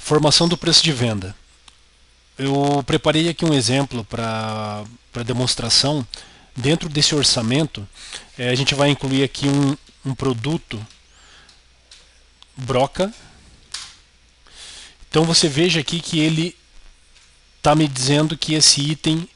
Formação do preço de venda. Eu preparei aqui um exemplo para demonstração. Dentro desse orçamento, a gente vai incluir aqui um produto broca. Então você veja aqui que ele está me dizendo que esse item,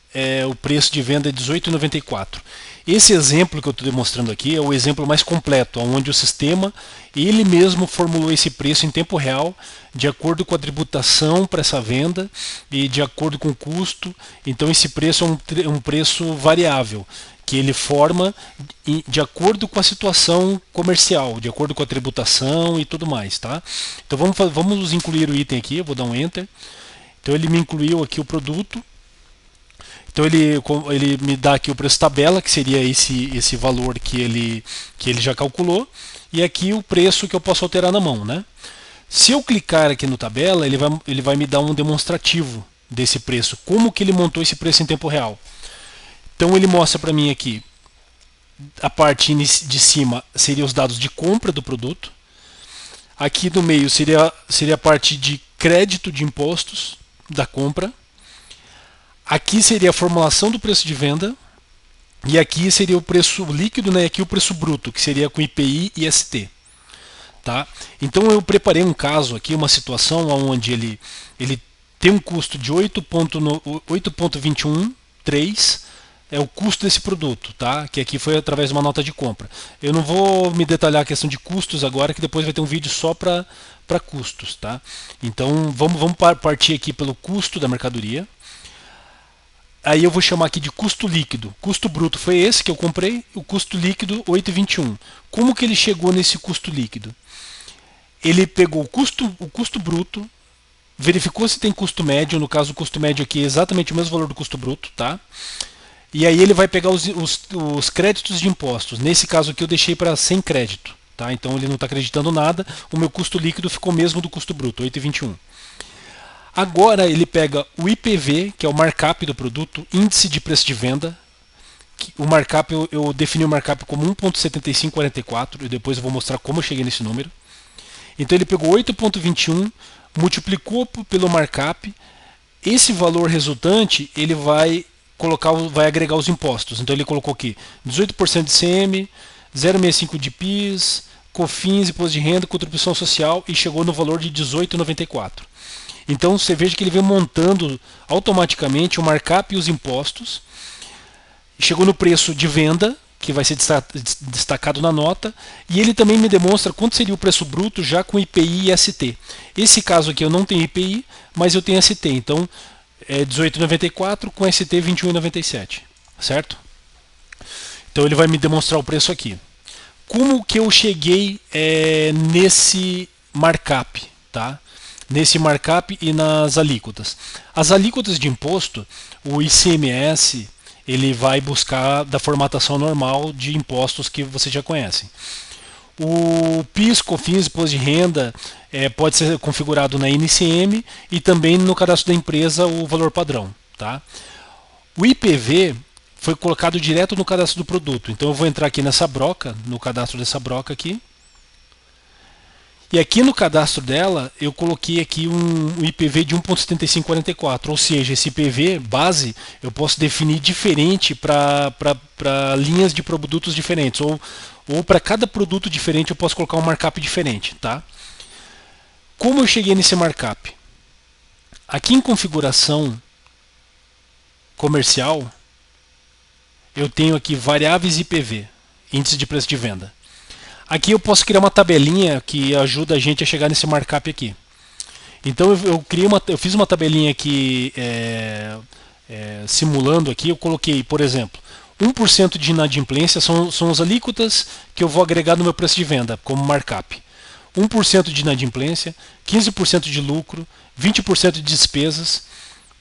o preço de venda é R$18,94. Esse exemplo que eu estou demonstrando aqui é o exemplo mais completo, onde o sistema ele mesmo formulou esse preço em tempo real, de acordo com a tributação para essa venda e de acordo com o custo. Então esse preço é um preço variável, que ele forma de acordo com a situação comercial, de acordo com a tributação e tudo mais, tá? Então vamos incluir o item aqui, eu vou dar um Enter. Então ele me incluiu aqui o produto. Então ele me dá aqui o preço tabela, que seria esse valor que ele já calculou, e aqui o preço que eu posso alterar na mão, né? Se eu clicar aqui no tabela, ele vai me dar um demonstrativo desse preço, como que ele montou esse preço em tempo real. Então ele mostra para mim aqui, a parte de cima seria os dados de compra do produto, aqui no meio seria a parte de crédito de impostos da compra, aqui seria a formulação do preço de venda, e aqui seria o preço líquido, né? E aqui o preço bruto, que seria com IPI e ST. Tá? Então eu preparei um caso aqui, uma situação onde ele tem um custo de 8,213, é o custo desse produto, tá? Que aqui foi através de uma nota de compra. Eu não vou me detalhar a questão de custos agora, que depois vai ter um vídeo só para custos. Tá? Então vamos partir aqui pelo custo da mercadoria. Aí eu vou chamar aqui de custo líquido. Custo bruto foi esse que eu comprei, o custo líquido 8,21. Como que ele chegou nesse custo líquido? Ele pegou o custo bruto, verificou se tem custo médio, no caso o custo médio aqui é exatamente o mesmo valor do custo bruto, tá? E aí ele vai pegar os créditos de impostos. Nesse caso aqui eu deixei para sem crédito, tá? Então ele não está acreditando nada, o meu custo líquido ficou mesmo do custo bruto, 8,21. Agora ele pega o IPV, que é o markup do produto, índice de preço de venda. O markup, eu defini o markup como 1,7544, e depois eu vou mostrar como eu cheguei nesse número. Então ele pegou 8,21, multiplicou pelo markup. Esse valor resultante ele vai agregar os impostos. Então ele colocou aqui 18% de ICM, 0,65 de PIS, COFINS, imposto de renda, contribuição social, e chegou no valor de 18,94. Então você veja que ele vem montando automaticamente o markup e os impostos. Chegou no preço de venda, que vai ser destacado na nota, e ele também me demonstra quanto seria o preço bruto já com IPI e ST. Esse caso aqui eu não tenho IPI, mas eu tenho ST, então é 18,94 com ST 21,97, certo? Então ele vai me demonstrar o preço aqui. Como que eu cheguei nesse markup, tá? Nesse markup e nas alíquotas. As alíquotas de imposto, o ICMS, ele vai buscar da formatação normal de impostos que vocês já conhecem. O PIS, COFINS, imposto de renda, pode ser configurado na NCM e também no cadastro da empresa o valor padrão. Tá? O IPV foi colocado direto no cadastro do produto. Então eu vou entrar aqui nessa broca, no cadastro dessa broca aqui. E aqui no cadastro dela, eu coloquei aqui um IPV de 1,7544, ou seja, esse IPV base eu posso definir diferente para linhas de produtos diferentes, ou para cada produto diferente eu posso colocar um markup diferente. Tá? Como eu cheguei nesse markup? Aqui em configuração comercial, eu tenho aqui variáveis IPV, índice de preço de venda. Aqui eu posso criar uma tabelinha que ajuda a gente a chegar nesse markup aqui. Então eu fiz uma tabelinha aqui simulando aqui, eu coloquei, por exemplo, 1% de inadimplência são as alíquotas que eu vou agregar no meu preço de venda como markup. 1% de inadimplência, 15% de lucro, 20% de despesas,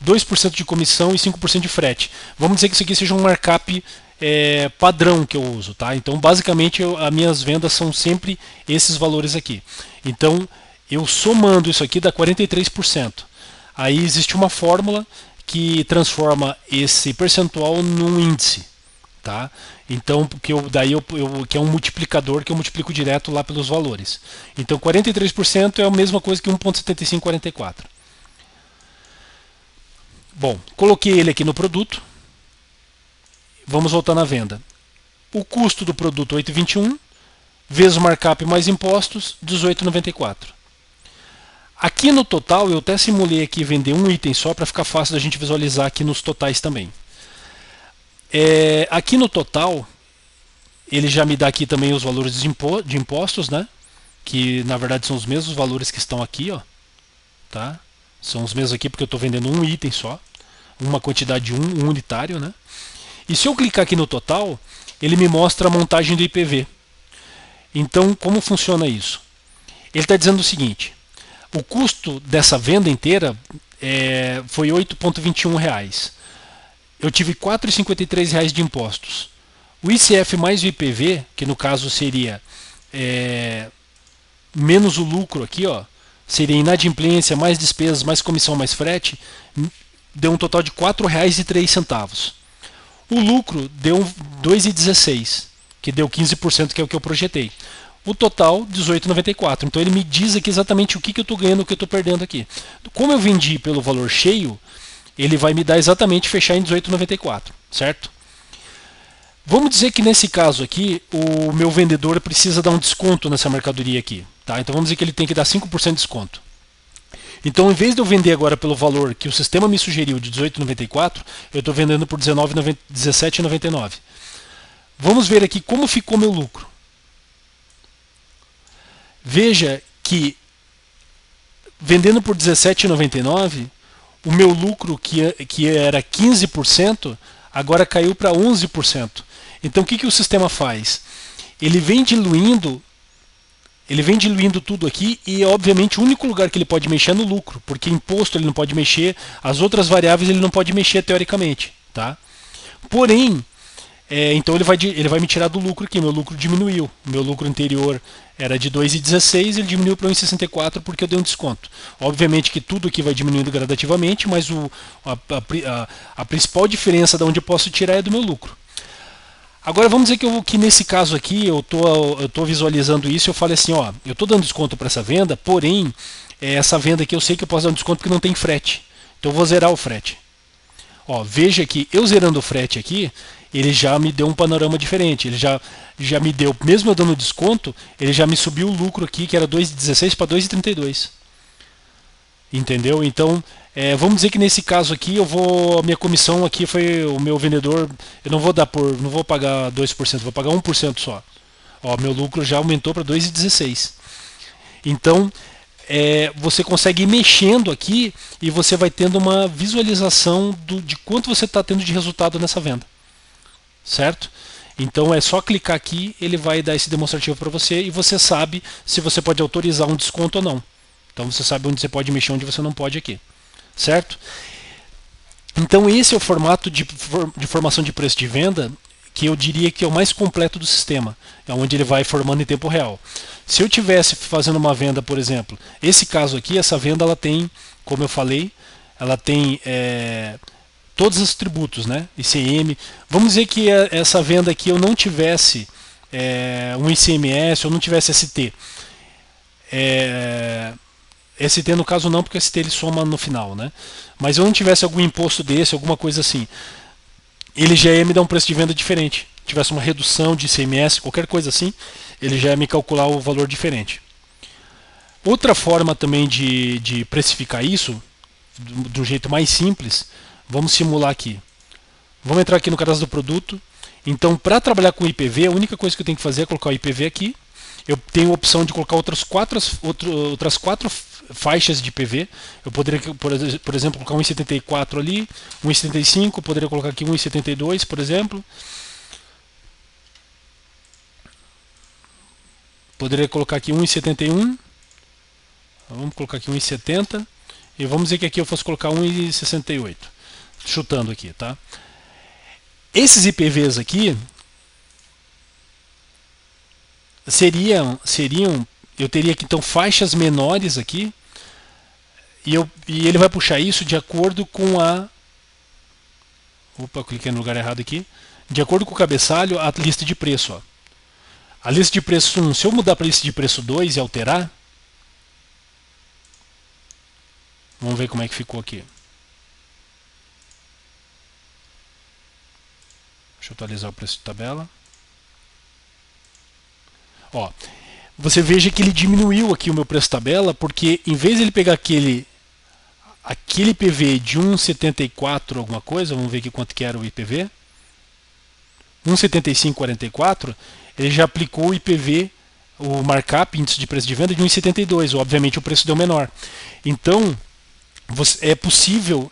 2% de comissão e 5% de frete. Vamos dizer que isso aqui seja um markup padrão que eu uso, tá? Então basicamente as minhas vendas são sempre esses valores aqui. Então eu somando isso aqui dá 43%. Aí existe uma fórmula que transforma esse percentual num índice, tá? Então, que é um multiplicador que eu multiplico direto lá pelos valores. Então, 43% é a mesma coisa que 1,7544. Bom, coloquei ele aqui no produto. Vamos voltar na venda. O custo do produto 8,21 vezes o markup mais impostos 18,94. Aqui no total eu até simulei aqui vender um item só para ficar fácil da gente visualizar aqui nos totais também. Aqui no total ele já me dá aqui também os valores de impostos, né? Que na verdade são os mesmos valores que estão aqui, ó, tá? São os mesmos aqui porque eu estou vendendo um item só, uma quantidade de um unitário, né? E se eu clicar aqui no total, ele me mostra a montagem do IPV. Então, como funciona isso? Ele está dizendo o seguinte: o custo dessa venda inteira foi R$ 8,21. Eu tive R$ 4,53 de impostos. O ICF mais o IPV, que no caso seria menos o lucro aqui, ó, seria inadimplência, mais despesas, mais comissão, mais frete, deu um total de R$ 4,03. O lucro deu 2,16, que deu 15%, que é o que eu projetei. O total, 18,94. Então ele me diz aqui exatamente o que eu estou ganhando e o que eu estou perdendo aqui. Como eu vendi pelo valor cheio, ele vai me dar exatamente fechar em 18,94, certo? Vamos dizer que nesse caso aqui, o meu vendedor precisa dar um desconto nessa mercadoria aqui. Tá? Então vamos dizer que ele tem que dar 5% de desconto. Então, em vez de eu vender agora pelo valor que o sistema me sugeriu de 18,94, eu estou vendendo por 17,99. Vamos ver aqui como ficou meu lucro. Veja que vendendo por 17,99, o meu lucro que era 15%, agora caiu para 11%. Então o que o sistema faz? Ele vem diluindo tudo aqui e, obviamente, o único lugar que ele pode mexer é no lucro, porque imposto ele não pode mexer, as outras variáveis ele não pode mexer teoricamente. Tá? Porém, então ele vai me tirar do lucro aqui, meu lucro diminuiu. Meu lucro anterior era de 2,16, ele diminuiu para 1,64 porque eu dei um desconto. Obviamente que tudo aqui vai diminuindo gradativamente, mas a principal diferença de onde eu posso tirar é do meu lucro. Agora vamos dizer que nesse caso aqui eu tô visualizando isso e eu falei assim, ó, eu estou dando desconto para essa venda, porém essa venda aqui eu sei que eu posso dar um desconto porque não tem frete. Então eu vou zerar o frete. Ó, veja que eu zerando o frete aqui, ele já me deu um panorama diferente. Ele já me deu, mesmo eu dando desconto, ele já me subiu o lucro aqui, que era 2,16 para 2,32. Entendeu? Então, vamos dizer que nesse caso aqui, a minha comissão aqui foi o meu vendedor, eu não vou pagar 2%, vou pagar 1% só. Ó, meu lucro já aumentou para 2,16. Então, você consegue ir mexendo aqui e você vai tendo uma visualização de quanto você está tendo de resultado nessa venda. Certo? Então é só clicar aqui, ele vai dar esse demonstrativo para você e você sabe se você pode autorizar um desconto ou não. Então você sabe onde você pode mexer, onde você não pode aqui. Certo? Então esse é o formato de formação de preço de venda que eu diria que é o mais completo do sistema, é onde ele vai formando em tempo real. Se eu tivesse fazendo uma venda, por exemplo, esse caso aqui, essa venda ela tem, como eu falei, ela tem todos os tributos, né? ICM. Vamos dizer que essa venda aqui eu não tivesse um ICMS, eu não tivesse ST. ST no caso não, porque ST ele soma no final, né? Mas eu não tivesse algum imposto desse, alguma coisa assim, ele já ia me dar um preço de venda diferente. Se tivesse uma redução de ICMS, qualquer coisa assim, ele já ia me calcular o valor diferente. Outra forma também de precificar isso, do jeito mais simples, vamos simular aqui. Vamos entrar aqui no cadastro do produto. Então, para trabalhar com IPV, a única coisa que eu tenho que fazer é colocar o IPV aqui. Eu tenho a opção de colocar outras quatro faixas de IPV. Eu poderia, por exemplo, colocar 1,74 ali, 1,75, poderia colocar aqui 1,72, por exemplo. Poderia colocar aqui 1,71. Vamos colocar aqui 1,70. E vamos dizer que aqui eu fosse colocar 1,68. Chutando aqui, tá? Esses IPVs aqui seriam eu teria aqui então faixas menores aqui e ele vai puxar isso de acordo com a... Opa, cliquei no lugar errado aqui. de acordo com o cabeçalho, a lista de preço. Ó. A lista de preço 1, se eu mudar para a lista de preço 2 e alterar, vamos ver como é que ficou aqui. Deixa eu atualizar o preço de tabela. Ó, você veja que ele diminuiu aqui o meu preço de tabela, porque em vez de ele pegar aquele IPV de 1,74 alguma coisa, vamos ver aqui quanto que era o IPV, 1,7544, ele já aplicou o IPV, o markup, índice de preço de venda, de 1,72, obviamente o preço deu menor. Então, é possível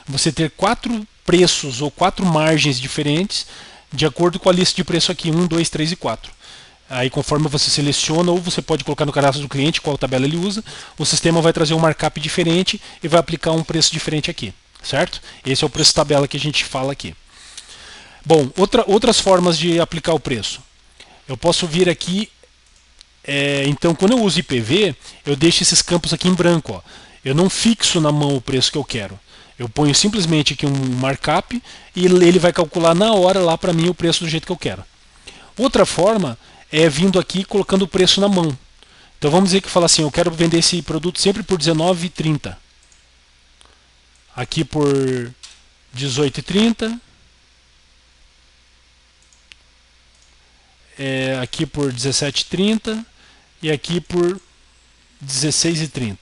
você ter 4 preços ou 4 margens diferentes de acordo com a lista de preço aqui, 1, 2, 3 e 4. Aí conforme você seleciona, ou você pode colocar no cadastro do cliente qual tabela ele usa, o sistema vai trazer um markup diferente e vai aplicar um preço diferente aqui, certo? Esse é o preço tabela que a gente fala aqui. Bom, outras formas de aplicar o preço. Eu posso vir aqui, então quando eu uso IPV, eu deixo esses campos aqui em branco. Ó. Eu não fixo na mão o preço que eu quero. Eu ponho simplesmente aqui um markup e ele vai calcular na hora lá para mim o preço do jeito que eu quero. Outra forma é vindo aqui e colocando o preço na mão. Então vamos dizer que fala assim, eu quero vender esse produto sempre por R$19,30. Aqui por R$18,30. Aqui por R$17,30 e aqui por R$16,30.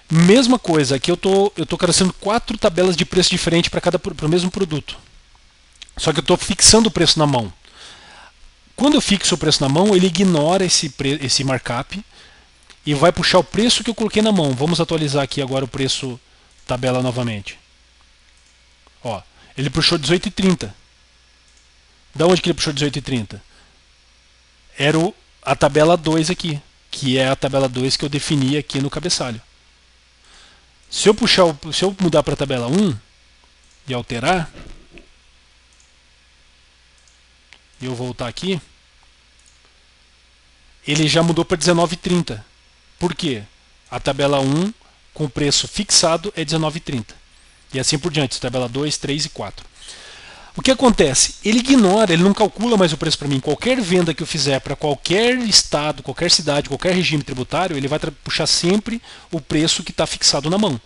Mesma coisa, aqui eu estou cadastrando 4 tabelas de preço diferentes para o mesmo produto. Só que eu estou fixando o preço na mão. Quando eu fixo o preço na mão, ele ignora esse markup e vai puxar o preço que eu coloquei na mão. Vamos atualizar aqui agora o preço tabela novamente. Ó, ele puxou R$18,30. Da onde que ele puxou R$18,30? Era a tabela 2 aqui, que é a tabela 2 que eu defini aqui no cabeçalho. Se eu mudar para a tabela 1 e alterar, e eu voltar aqui, ele já mudou para R$19,30. Por quê? A tabela 1 com preço fixado é R$19,30. E assim por diante, tabela 2, 3 e 4. O que acontece? Ele ignora, ele não calcula mais o preço para mim. Qualquer venda que eu fizer para qualquer estado, qualquer cidade, qualquer regime tributário, ele vai puxar sempre o preço que está fixado na mão.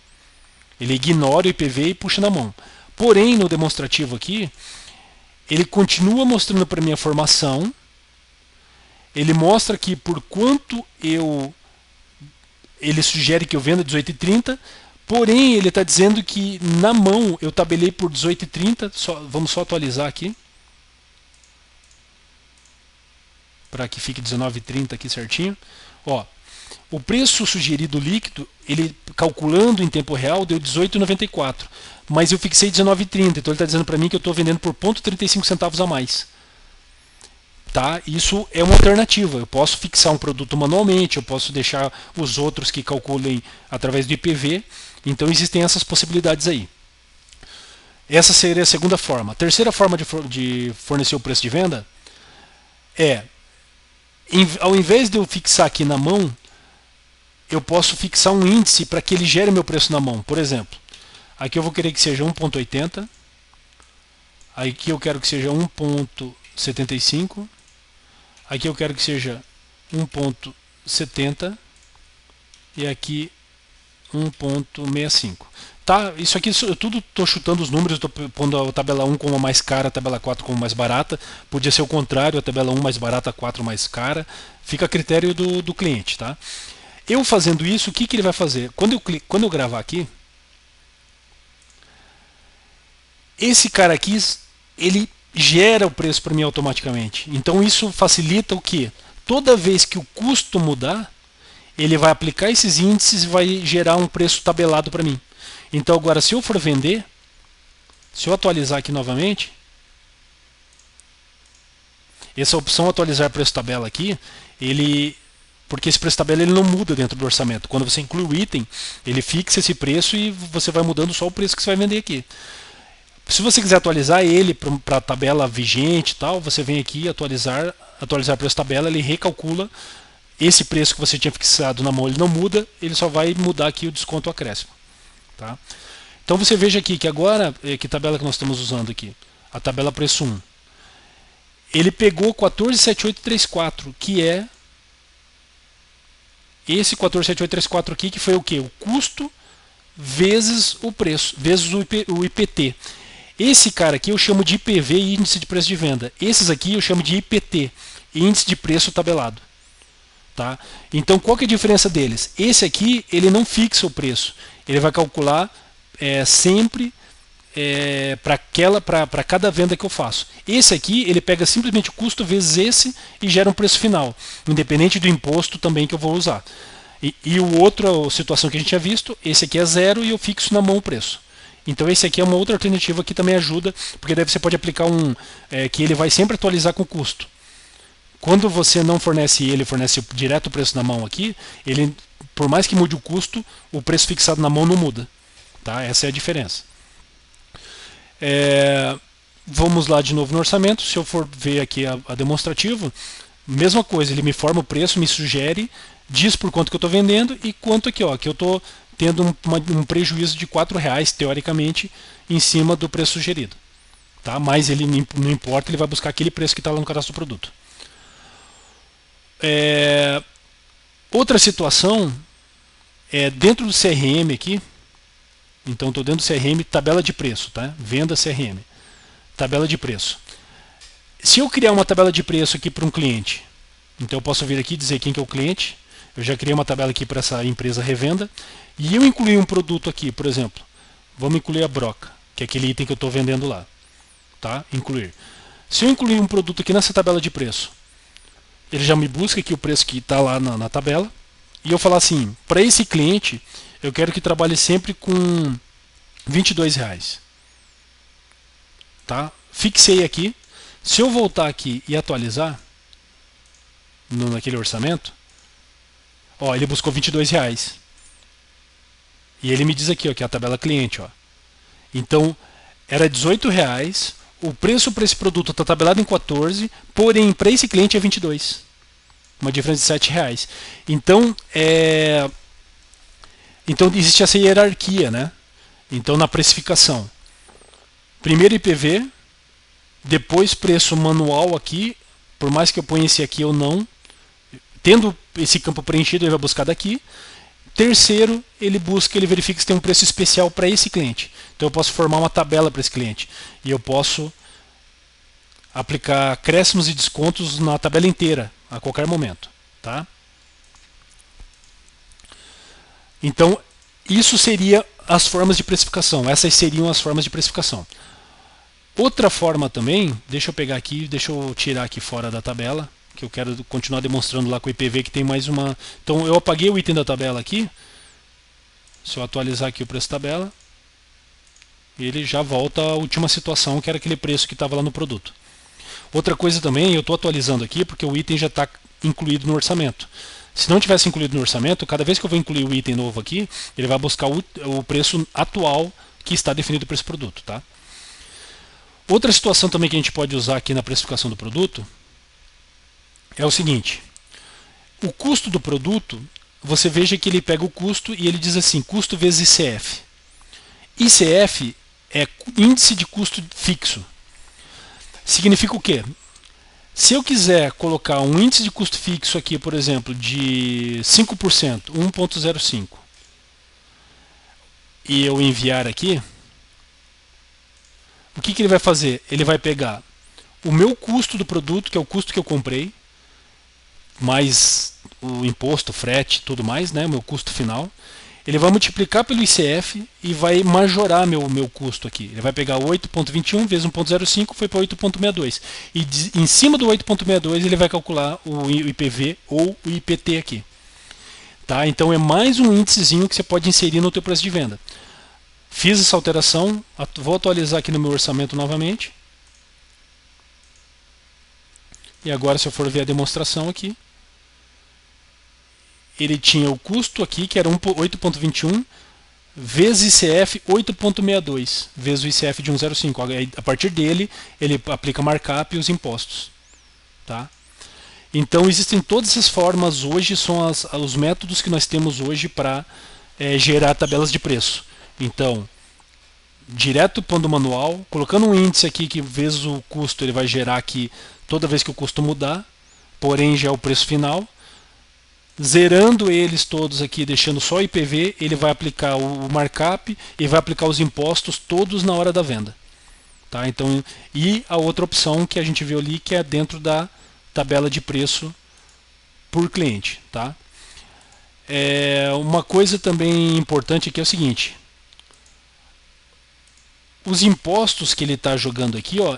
Ele ignora o IPV e puxa na mão. Porém, no demonstrativo aqui, ele continua mostrando para mim a formação. Ele mostra que por quanto ele sugere que eu venda R$18,30. Porém, ele está dizendo que na mão eu tabelei por R$18,30. Vamos só atualizar aqui. Para que fique R$19,30 aqui certinho. Ó, o preço sugerido líquido, ele calculando em tempo real, deu R$18,94. Mas eu fixei R$19,30. Então ele está dizendo para mim que eu estou vendendo por 0,35 centavos a mais. Tá? Isso é uma alternativa. Eu posso fixar um produto manualmente, eu posso deixar os outros que calculem através do IPV. Então existem essas possibilidades aí. Essa seria a segunda forma. A terceira forma de fornecer o preço de venda é, ao invés de eu fixar aqui na mão, eu posso fixar um índice para que ele gere meu preço na mão. Por exemplo, aqui eu vou querer que seja 1,80. Aqui eu quero que seja 1,75. Aqui eu quero que seja 1,70 e aqui 1,65. Tá, isso aqui eu tudo estou chutando os números, estou pondo a tabela 1 como a mais cara, a tabela 4 como mais barata. Podia ser o contrário, a tabela 1 mais barata, a 4 mais cara. Fica a critério do cliente. Tá? Eu fazendo isso, o que ele vai fazer? Quando eu gravar aqui, esse cara aqui, ele gera o preço para mim automaticamente. Então isso facilita o que? Toda vez que o custo mudar, ele vai aplicar esses índices e vai gerar um preço tabelado para mim. Então agora, se eu for vender, se eu atualizar aqui novamente, essa opção atualizar preço tabela aqui, porque esse preço tabela ele não muda dentro do orçamento. Quando você inclui o item, ele fixa esse preço e você vai mudando só o preço que você vai vender aqui. Se você quiser atualizar ele para a tabela vigente e tal, você vem aqui atualizar preço tabela, ele recalcula esse preço que você tinha fixado na mão, ele não muda, ele só vai mudar aqui o desconto acréscimo. Tá? Então você veja aqui que agora, que tabela que nós estamos usando aqui? a tabela preço 1. Ele pegou 147834, que é esse 147834 aqui, que foi o que? O custo vezes o preço, vezes o IPT. Esse cara aqui eu chamo de IPV, índice de preço de venda. Esses aqui eu chamo de IPT, índice de preço tabelado. Tá? Então qual que é a diferença deles? Esse aqui ele não fixa o preço, ele vai calcular sempre para cada venda que eu faço. Esse aqui ele pega simplesmente o custo vezes esse e gera um preço final, independente do imposto também que eu vou usar. E o outro situação que a gente tinha visto, esse aqui é zero e eu fixo na mão o preço. Então esse aqui é uma outra alternativa que também ajuda, porque daí você pode aplicar que ele vai sempre atualizar com o custo. Quando você não fornece ele, fornece direto o preço na mão aqui, ele, por mais que mude o custo, o preço fixado na mão não muda. Tá? Essa é a diferença. Vamos lá de novo no orçamento. Se eu for ver aqui a demonstrativa, mesma coisa, ele me forma o preço, me sugere, diz por quanto que eu estou vendendo e quanto aqui, ó, que eu estou tendo um prejuízo de R$4, teoricamente, em cima do preço sugerido. Tá? Mas ele não importa, ele vai buscar aquele preço que está lá no cadastro do produto. Outra situação é dentro do CRM aqui. Então estou dentro do CRM, tabela de preço, tá? Venda CRM, tabela de preço. Se eu criar uma tabela de preço aqui para um cliente, então eu posso vir aqui e dizer quem que é o cliente. Eu já criei uma tabela aqui para essa empresa revenda e eu incluí um produto aqui, por exemplo, vamos incluir a broca, que é aquele item que eu estou vendendo lá, tá? Incluir. Se eu incluir um produto aqui nessa tabela de preço, ele já me busca aqui o preço que está lá na tabela e eu falar assim, para esse cliente eu quero que trabalhe sempre com R$22. Tá? Fixei aqui. Se eu voltar aqui e atualizar naquele orçamento, ó, ele buscou R$22. E ele me diz aqui, ó, que é a tabela cliente. Ó. Então, era R$18. O preço para esse produto está tabelado em 14, porém para esse cliente é 22. Uma diferença de R$7. Então existe essa hierarquia, né? Então na precificação, primeiro IPV, depois preço manual aqui, por mais que eu ponha esse aqui ou não, tendo esse campo preenchido ele vai buscar daqui. Terceiro, ele verifica se tem um preço especial para esse cliente. Então eu posso formar uma tabela para esse cliente e eu posso aplicar acréscimos e descontos na tabela inteira a qualquer momento, tá? Então, isso seria as formas de precificação. Essas seriam as formas de precificação. Outra forma também, deixa eu pegar aqui, deixa eu tirar aqui fora da tabela, que eu quero continuar demonstrando lá com o IPV que tem mais uma... Então, eu apaguei o item da tabela aqui. Se eu atualizar aqui o preço da tabela, ele já volta à última situação, que era aquele preço que estava lá no produto. Outra coisa também, eu estou atualizando aqui porque o item já está incluído no orçamento. Se não tivesse incluído no orçamento, cada vez que eu vou incluir o item novo aqui, ele vai buscar o preço atual que está definido para esse produto. Tá? Outra situação também que a gente pode usar aqui na precificação do produto é o seguinte. O custo do produto, você veja que ele pega o custo e ele diz assim, custo vezes ICF. ICF é índice de custo fixo. Significa o quê? Se eu quiser colocar um índice de custo fixo aqui, por exemplo, de 5%, 1.05, e eu enviar aqui, o que ele vai fazer? Ele vai pegar o meu custo do produto, que é o custo que eu comprei, mais o imposto, frete, tudo mais, né, meu custo final. Ele vai multiplicar pelo ICF e vai majorar meu custo aqui. Ele vai pegar 8.21 vezes 1.05, foi para 8.62. E em cima do 8.62 ele vai calcular o IPV ou o IPT aqui. Tá? Então é mais um índicezinho que você pode inserir no teu preço de venda. Fiz essa alteração, vou atualizar aqui no meu orçamento novamente. E agora se eu for ver a demonstração aqui, ele tinha o custo aqui, que era 8.21, vezes ICF 8.62, vezes o ICF de 105. A partir dele, ele aplica markup e os impostos. Tá? Então, existem todas essas formas hoje, são os métodos que nós temos hoje para gerar tabelas de preço. Então, direto pondo manual, colocando um índice aqui que vezes o custo ele vai gerar aqui toda vez que o custo mudar, porém já é o preço final. Zerando eles todos aqui, deixando só o IPV, ele vai aplicar o markup e vai aplicar os impostos todos na hora da venda. Tá? Então, e a outra opção que a gente viu ali, que é dentro da tabela de preço por cliente. Tá? Uma coisa também importante aqui é o seguinte: os impostos que ele está jogando aqui, ó,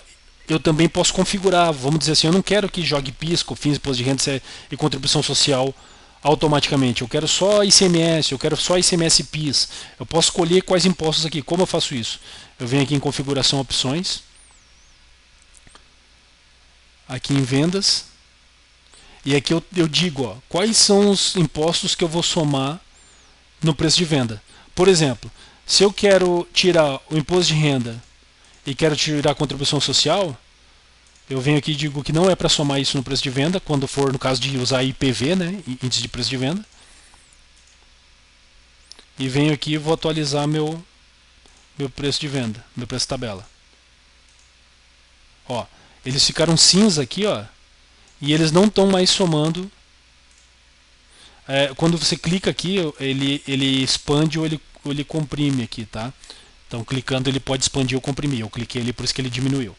eu também posso configurar. Vamos dizer assim, eu não quero que jogue PIS, COFINS, imposto de renda e contribuição social automaticamente. Eu quero só ICMS, eu quero só ICMS e PIS. Eu posso escolher quais impostos aqui. Como eu faço isso? Eu venho aqui em configuração opções, aqui em vendas, e aqui eu digo, ó, quais são os impostos que eu vou somar no preço de venda. Por exemplo, se eu quero tirar o imposto de renda e quero tirar a contribuição social, eu venho aqui e digo que não é para somar isso no preço de venda, quando for no caso de usar IPV, né, índice de preço de venda. E venho aqui e vou atualizar meu preço de venda, meu preço de tabela. Ó, eles ficaram cinza aqui, ó, e eles não estão mais somando. Quando você clica aqui, ele expande ou ele comprime aqui, tá? Então clicando ele pode expandir ou comprimir. Eu cliquei ali, por isso que ele diminuiu.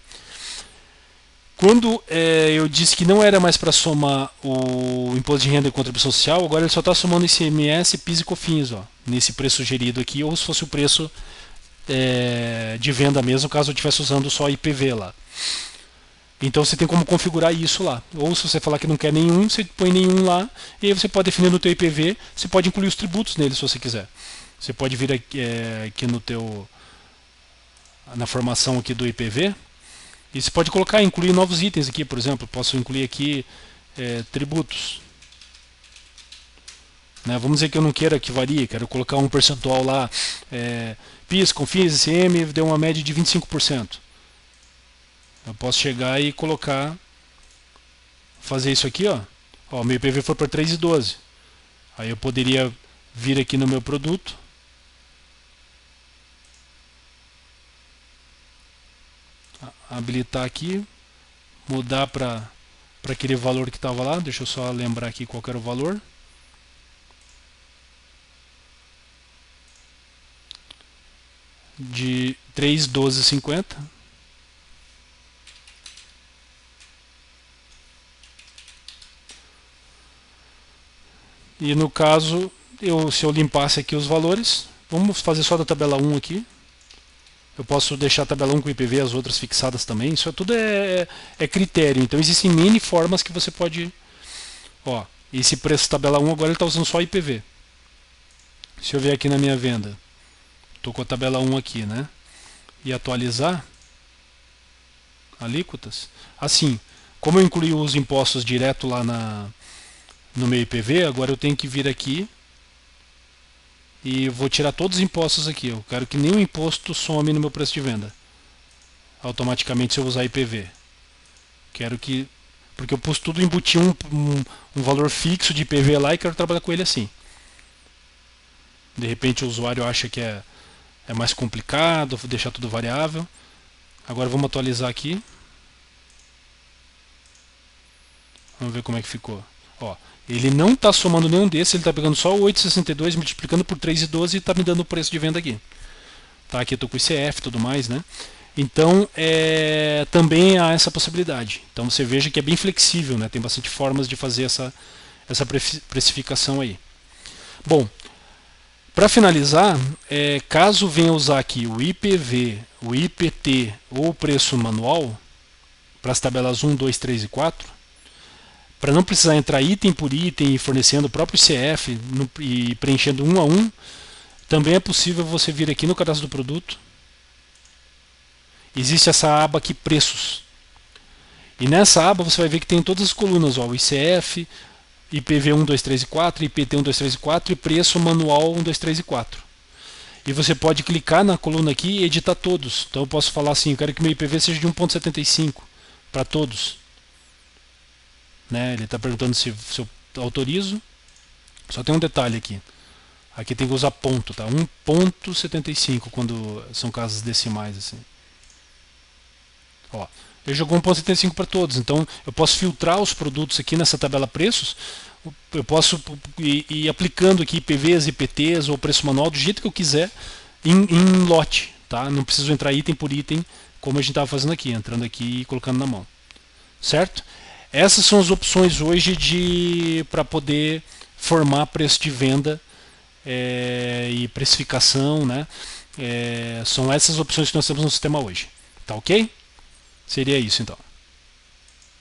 Quando eu disse que não era mais para somar o imposto de renda e contribuição social, agora ele só está somando ICMS, PIS e COFINS, ó, nesse preço sugerido aqui, ou se fosse o preço de venda mesmo, caso eu estivesse usando só IPV lá. Então você tem como configurar isso lá. Ou se você falar que não quer nenhum, você põe nenhum lá, e aí você pode definir no teu IPV, você pode incluir os tributos nele se você quiser. Você pode vir aqui no teu, na formação aqui do IPV, e você pode colocar, incluir novos itens aqui, por exemplo, posso incluir aqui tributos. Né? Vamos dizer que eu não queira que varie, quero colocar um percentual lá, PIS, COFINS, ICM, deu uma média de 25%. Eu posso chegar e colocar, fazer isso aqui, ó. Ó, meu IPV foi para 3,12. Aí eu poderia vir aqui no meu produto, habilitar aqui, mudar para aquele valor que estava lá. Deixa eu só lembrar aqui qual era o valor. De 3,12,50. E no caso, se eu limpasse aqui os valores, vamos fazer só da tabela 1 aqui. Eu posso deixar a tabela 1 com IPV, as outras fixadas também. Isso tudo é critério. Então existem N formas que você pode... Ó, esse preço tabela 1 agora ele está usando só IPV. Se eu vier aqui na minha venda, estou com a tabela 1 aqui, né? E atualizar alíquotas. Assim, como eu incluí os impostos direto lá no meu IPV, agora eu tenho que vir aqui e vou tirar todos os impostos aqui. Eu quero que nenhum imposto some no meu preço de venda automaticamente se eu usar IPV. Quero que... Porque eu pus tudo, embuti um valor fixo de IPV lá e quero trabalhar com ele assim. De repente o usuário acha que é mais complicado, vou deixar tudo variável. Agora vamos atualizar aqui. Vamos ver como é que ficou. Ó, ele não está somando nenhum desses, ele está pegando só o 8,62, multiplicando por 3,12 e está me dando o preço de venda aqui. Tá, aqui eu estou com o ICF e tudo mais, né? Então, também há essa possibilidade. Então você veja que é bem flexível, né? Tem bastante formas de fazer essa precificação aí. Bom, para finalizar, caso venha usar aqui o IPV, o IPT ou o preço manual, para as tabelas 1, 2, 3 e 4, para não precisar entrar item por item e fornecendo o próprio ICF e preenchendo um a um, também é possível você vir aqui no cadastro do produto. Existe essa aba aqui, preços. E nessa aba você vai ver que tem todas as colunas, ó, o ICF, IPV 1, 2, 3 e 4, IPT 1, 2, 3 e 4 e preço manual 1, 2, 3 e 4. E você pode clicar na coluna aqui e editar todos. Então eu posso falar assim, eu quero que meu IPV seja de 1,75 para todos. Né? Ele está perguntando se eu autorizo. Só tem um detalhe aqui. Aqui tem que usar ponto, tá? 1,75 quando são casas decimais assim. Ó, ele jogou 1,75 para todos, então eu posso filtrar os produtos aqui nessa tabela preços. Eu posso ir aplicando aqui IPVs, IPTs ou preço manual do jeito que eu quiser em lote, tá? Não preciso entrar item por item como a gente estava fazendo aqui, entrando aqui e colocando na mão, certo? Essas são as opções hoje para poder formar preço de venda e precificação, né? São essas opções que nós temos no sistema hoje, tá ok? Seria isso então.